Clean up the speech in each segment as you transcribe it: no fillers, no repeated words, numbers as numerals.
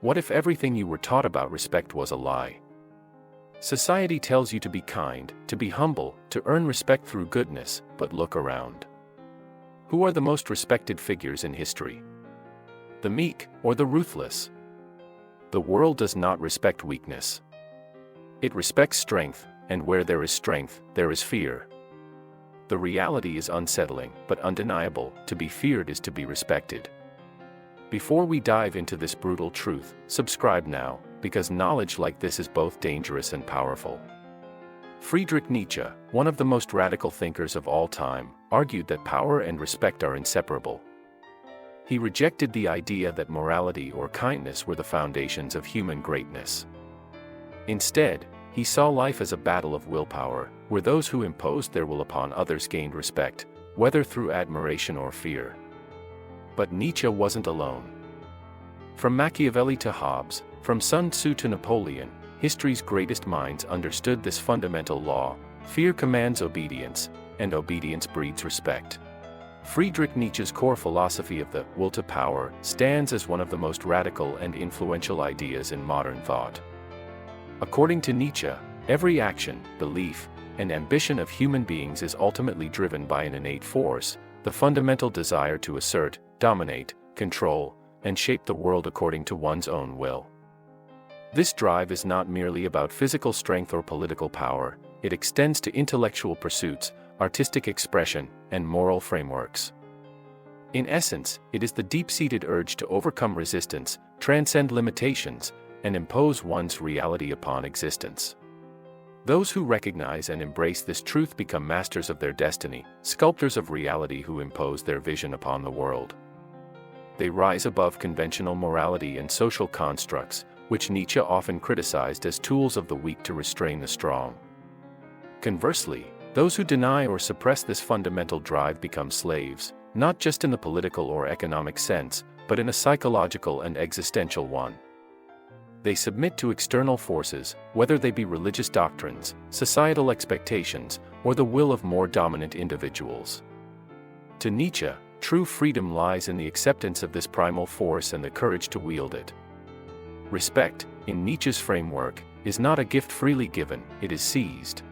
What if everything you were taught about respect was a lie? Society tells you to be kind, to be humble, to earn respect through goodness, but look around. Who are the most respected figures in history? The meek or the ruthless? The world does not respect weakness. It respects strength, and where there is strength, there is fear. The reality is unsettling, but undeniable. To be feared is to be respected. Before we dive into this brutal truth, subscribe now, because knowledge like this is both dangerous and powerful. Friedrich Nietzsche, one of the most radical thinkers of all time, argued that power and respect are inseparable. He rejected the idea that morality or kindness were the foundations of human greatness. Instead, he saw life as a battle of willpower, where those who imposed their will upon others gained respect, whether through admiration or fear. But Nietzsche wasn't alone. From Machiavelli to Hobbes, from Sun Tzu to Napoleon, history's greatest minds understood this fundamental law: fear commands obedience, and obedience breeds respect. Friedrich Nietzsche's core philosophy of the will to power stands as one of the most radical and influential ideas in modern thought. According to Nietzsche, every action, belief, and ambition of human beings is ultimately driven by an innate force, the fundamental desire to assert, dominate, control, and shape the world according to one's own will. This drive is not merely about physical strength or political power, it extends to intellectual pursuits, artistic expression, and moral frameworks. In essence, it is the deep-seated urge to overcome resistance, transcend limitations, and impose one's reality upon existence. Those who recognize and embrace this truth become masters of their destiny, sculptors of reality who impose their vision upon the world. They rise above conventional morality and social constructs, which Nietzsche often criticized as tools of the weak to restrain the strong. Conversely, those who deny or suppress this fundamental drive become slaves, not just in the political or economic sense, but in a psychological and existential one. They submit to external forces, whether they be religious doctrines, societal expectations, or the will of more dominant individuals. To Nietzsche, true freedom lies in the acceptance of this primal force and the courage to wield it. Respect, in Nietzsche's framework, is not a gift freely given, it is seized.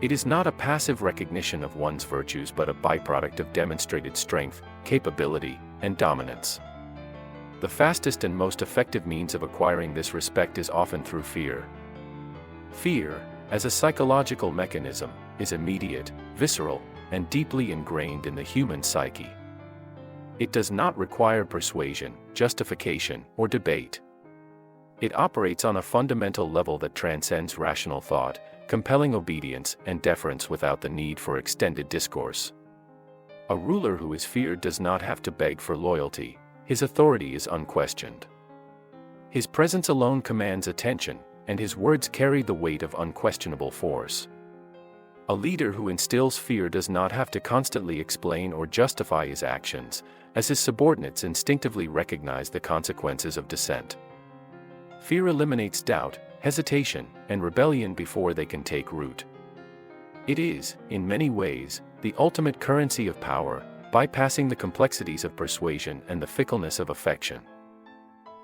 It is not a passive recognition of one's virtues but a byproduct of demonstrated strength, capability, and dominance. The fastest and most effective means of acquiring this respect is often through fear. Fear, as a psychological mechanism, is immediate, visceral, and deeply ingrained in the human psyche. It does not require persuasion, justification, or debate. It operates on a fundamental level that transcends rational thought, compelling obedience and deference without the need for extended discourse. A ruler who is feared does not have to beg for loyalty, his authority is unquestioned. His presence alone commands attention, and his words carry the weight of unquestionable force. A leader who instills fear does not have to constantly explain or justify his actions, as his subordinates instinctively recognize the consequences of dissent. Fear eliminates doubt, hesitation, and rebellion before they can take root. It is, in many ways, the ultimate currency of power, bypassing the complexities of persuasion and the fickleness of affection.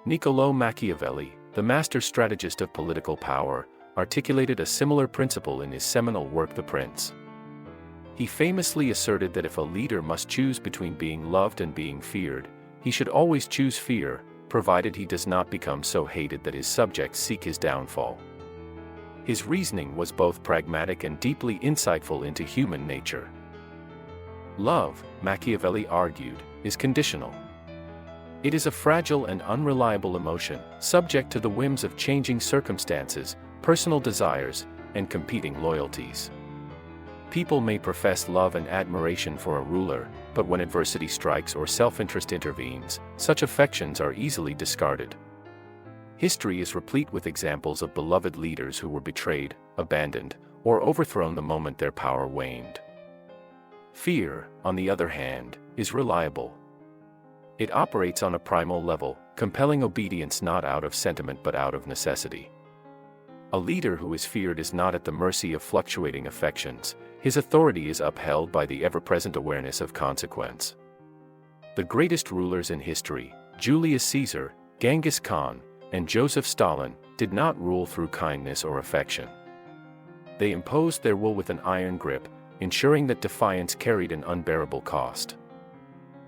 Niccolò Machiavelli, the master strategist of political power, articulated a similar principle in his seminal work The Prince. He famously asserted that if a leader must choose between being loved and being feared, he should always choose fear, provided he does not become so hated that his subjects seek his downfall. His reasoning was both pragmatic and deeply insightful into human nature. Love, Machiavelli argued, is conditional. It is a fragile and unreliable emotion, subject to the whims of changing circumstances, personal desires, and competing loyalties. People may profess love and admiration for a ruler, but when adversity strikes or self-interest intervenes, such affections are easily discarded. History is replete with examples of beloved leaders who were betrayed, abandoned, or overthrown the moment their power waned. Fear, on the other hand, is reliable. It operates on a primal level, compelling obedience not out of sentiment but out of necessity. A leader who is feared is not at the mercy of fluctuating affections, his authority is upheld by the ever-present awareness of consequence. The greatest rulers in history, Julius Caesar, Genghis Khan, and Joseph Stalin, did not rule through kindness or affection. They imposed their will with an iron grip, ensuring that defiance carried an unbearable cost.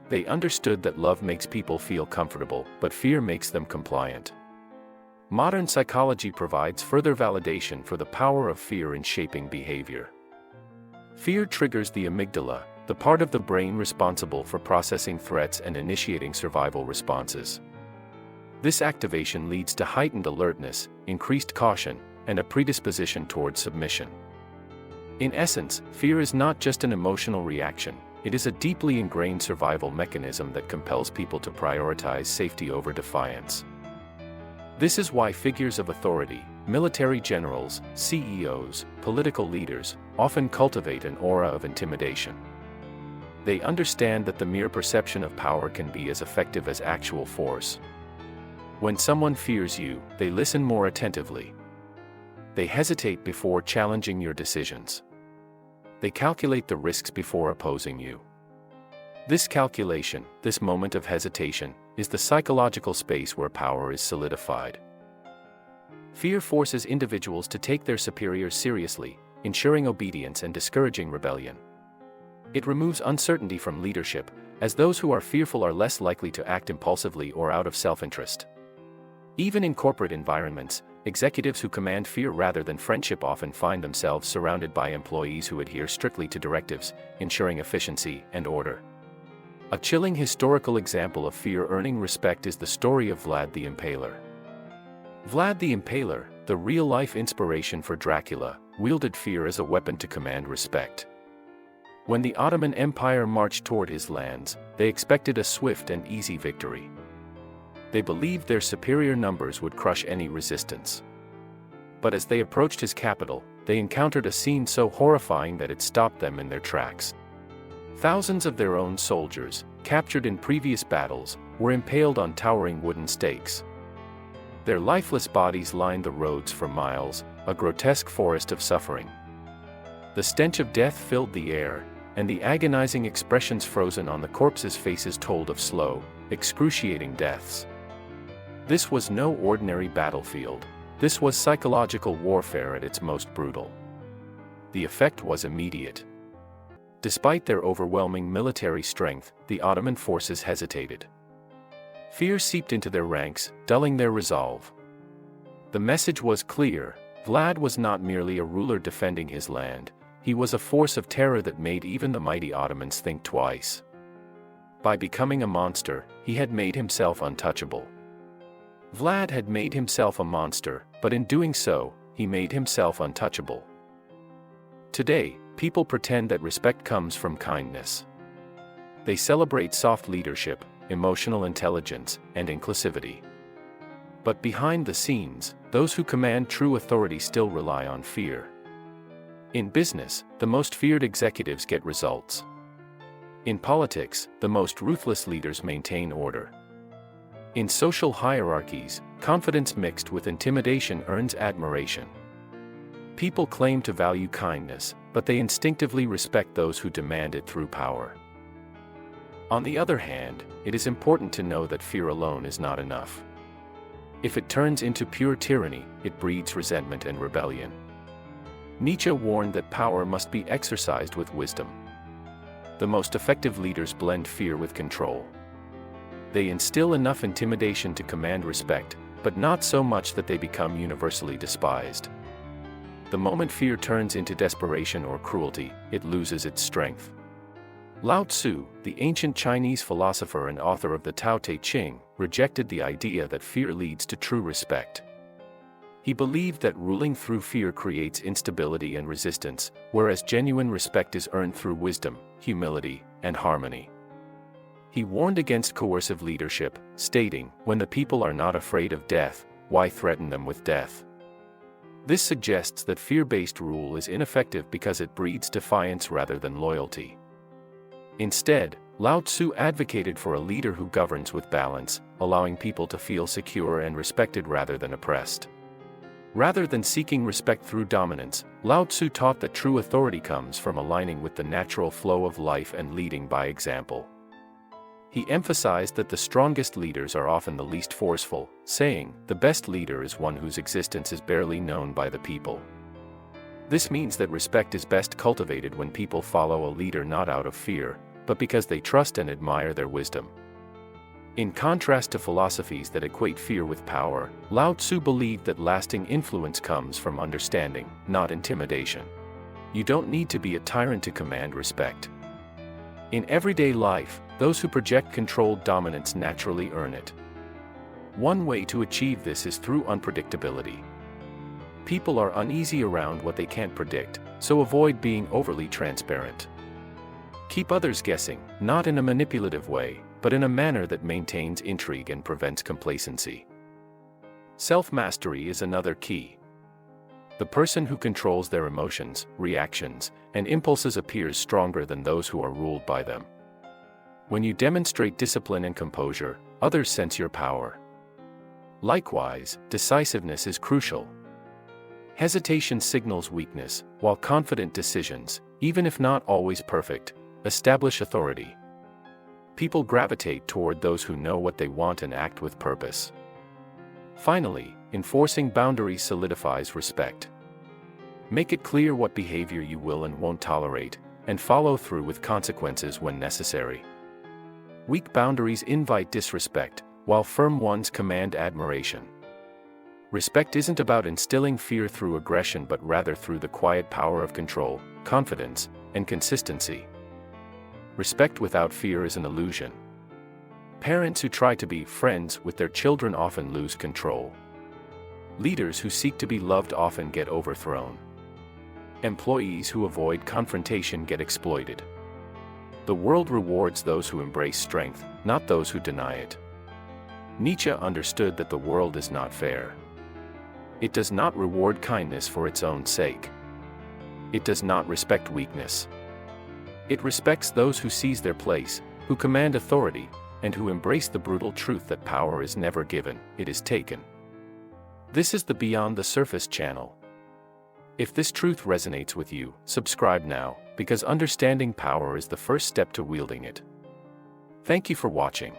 They understood that love makes people feel comfortable, but fear makes them compliant. Modern psychology provides further validation for the power of fear in shaping behavior. Fear triggers the amygdala, the part of the brain responsible for processing threats and initiating survival responses. This activation leads to heightened alertness, increased caution, and a predisposition towards submission. In essence, fear is not just an emotional reaction, it is a deeply ingrained survival mechanism that compels people to prioritize safety over defiance. This is why figures of authority, military generals, CEOs, political leaders, often cultivate an aura of intimidation. They understand that the mere perception of power can be as effective as actual force. When someone fears you, they listen more attentively. They hesitate before challenging your decisions. They calculate the risks before opposing you. This calculation, this moment of hesitation, is the psychological space where power is solidified. Fear forces individuals to take their superiors seriously, ensuring obedience and discouraging rebellion. It removes uncertainty from leadership, as those who are fearful are less likely to act impulsively or out of self-interest. Even in corporate environments, executives who command fear rather than friendship often find themselves surrounded by employees who adhere strictly to directives, ensuring efficiency and order. A chilling historical example of fear earning respect is the story of Vlad the Impaler. Vlad the Impaler, the real-life inspiration for Dracula, wielded fear as a weapon to command respect. When the Ottoman Empire marched toward his lands, they expected a swift and easy victory. They believed their superior numbers would crush any resistance. But as they approached his capital, they encountered a scene so horrifying that it stopped them in their tracks. Thousands of their own soldiers, captured in previous battles, were impaled on towering wooden stakes. Their lifeless bodies lined the roads for miles, a grotesque forest of suffering. The stench of death filled the air, and the agonizing expressions frozen on the corpses' faces told of slow, excruciating deaths. This was no ordinary battlefield. This was psychological warfare at its most brutal. The effect was immediate. Despite their overwhelming military strength, the Ottoman forces hesitated. Fear seeped into their ranks, dulling their resolve. The message was clear: Vlad was not merely a ruler defending his land, he was a force of terror that made even the mighty Ottomans think twice. By becoming a monster, he had made himself untouchable. Vlad had made himself a monster, but in doing so, he made himself untouchable. Today, people pretend that respect comes from kindness. They celebrate soft leadership, emotional intelligence, and inclusivity. But behind the scenes, those who command true authority still rely on fear. In business, the most feared executives get results. In politics, the most ruthless leaders maintain order. In social hierarchies, confidence mixed with intimidation earns admiration. People claim to value kindness, but they instinctively respect those who demand it through power. On the other hand, it is important to know that fear alone is not enough. If it turns into pure tyranny, it breeds resentment and rebellion. Nietzsche warned that power must be exercised with wisdom. The most effective leaders blend fear with control. They instill enough intimidation to command respect, but not so much that they become universally despised. The moment fear turns into desperation or cruelty, it loses its strength. Lao Tzu, the ancient Chinese philosopher and author of the Tao Te Ching, rejected the idea that fear leads to true respect. He believed that ruling through fear creates instability and resistance, whereas genuine respect is earned through wisdom, humility, and harmony. He warned against coercive leadership, stating, "When the people are not afraid of death, why threaten them with death?" This suggests that fear-based rule is ineffective because it breeds defiance rather than loyalty. Instead, Lao Tzu advocated for a leader who governs with balance, allowing people to feel secure and respected rather than oppressed. Rather than seeking respect through dominance, Lao Tzu taught that true authority comes from aligning with the natural flow of life and leading by example. He emphasized that the strongest leaders are often the least forceful, saying, "The best leader is one whose existence is barely known by the people." This means that respect is best cultivated when people follow a leader not out of fear, but because they trust and admire their wisdom. In contrast to philosophies that equate fear with power, Lao Tzu believed that lasting influence comes from understanding, not intimidation. You don't need to be a tyrant to command respect. In everyday life, those who project controlled dominance naturally earn it. One way to achieve this is through unpredictability. People are uneasy around what they can't predict, so avoid being overly transparent. Keep others guessing, not in a manipulative way, but in a manner that maintains intrigue and prevents complacency. Self-mastery is another key. The person who controls their emotions, reactions, and impulses appears stronger than those who are ruled by them. When you demonstrate discipline and composure, others sense your power. Likewise, decisiveness is crucial. Hesitation signals weakness, while confident decisions, even if not always perfect, establish authority. People gravitate toward those who know what they want and act with purpose. Finally, enforcing boundaries solidifies respect. Make it clear what behavior you will and won't tolerate, and follow through with consequences when necessary. Weak boundaries invite disrespect, while firm ones command admiration. Respect isn't about instilling fear through aggression but rather through the quiet power of control, confidence, and consistency. Respect without fear is an illusion. Parents who try to be friends with their children often lose control. Leaders who seek to be loved often get overthrown. Employees who avoid confrontation get exploited. The world rewards those who embrace strength, not those who deny it. Nietzsche understood that the world is not fair. It does not reward kindness for its own sake. It does not respect weakness. It respects those who seize their place, who command authority, and who embrace the brutal truth that power is never given, it is taken. This is the Beyond the Surface channel. If this truth resonates with you, subscribe now, because understanding power is the first step to wielding it. Thank you for watching.